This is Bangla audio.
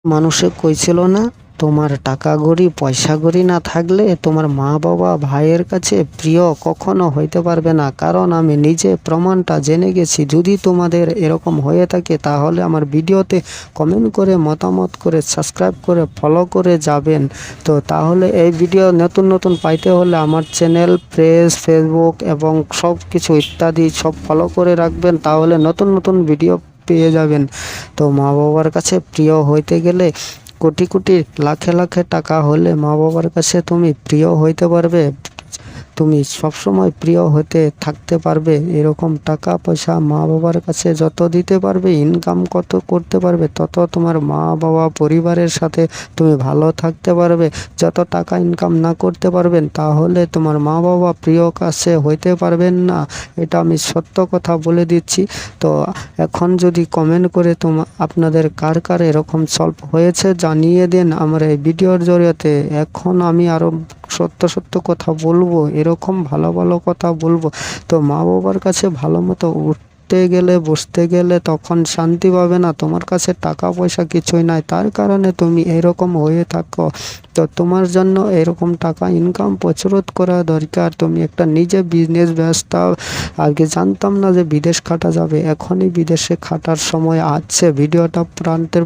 মানুষে কইছিল না, তোমার টাকা কড়ি পয়সা কড়ি না থাকলে তোমার মা বাবা ভাইয়ের কাছে প্রিয় কখনো হইতে পারবে না। কারণ আমি নিজে প্রমাণটা জেনে গেছি। যদি তোমাদের এরকম হয়ে থাকে তাহলে আমার ভিডিওতে কমেন্ট করে মতামত করে সাবস্ক্রাইব করে ফলো করে যাবেন। তো তাহলে এই ভিডিও নতুন নতুন পাইতে হলে আমার চ্যানেল, পেজ, ফেসবুক এবং সব কিছু ইত্যাদি সব ফলো করে রাখবেন, তাহলে নতুন নতুন ভিডিও পেয়ে যাবেন। তো মা বাবার কাছে প্রিয় হইতে গেলে কোটি কোটি লাখে লাখে টাকা হলে মা বাবার কাছে তুমি প্রিয় হইতে পারবে, তুমি সবসময় প্রিয় হতে থাকতে পারবে। এরকম টাকা পয়সা মা বাবার কাছে যত দিতে পারবে, ইনকাম কত করতে পারবে, তত তোমার মা বাবা পরিবারের সাথে তুমি ভালো থাকতে পারবে। যত টাকা ইনকাম না করতে পারবেন তাহলে তোমার মা বাবা প্রিয় কাছে হইতে পারবেন না। এটা আমি সত্য কথা বলে দিচ্ছি। তো এখন যদি কমেন্ট করে আপনাদের কার কার এরকম সলভ হয়েছে জানিয়ে দেন আমার এই ভিডিওর জরিয়তে। এখন আমি আরও সত্য সত্য কথা বলবো, এরকম ভালো ভালো কথা বলবো। তো মা বাবার কাছে ভালো মতো উঠতে গেলে বসতে গেলে তখন শান্তি পাবে না। তোমার কাছে টাকা পয়সা কিছুই নাই, তার কারণে তুমি এরকম হয়ে থাকো। তো তোমার জন্য এরকম টাকা ইনকাম প্রচুর করা দরকার। তুমি একটা নিজে বিজনেস ব্যবস্থা, আগে জানতাম না যে বিদেশ খাটা যাবে, এখনই বিদেশে খাটার সময় আসছে। ভিডিওটা প্রান্তের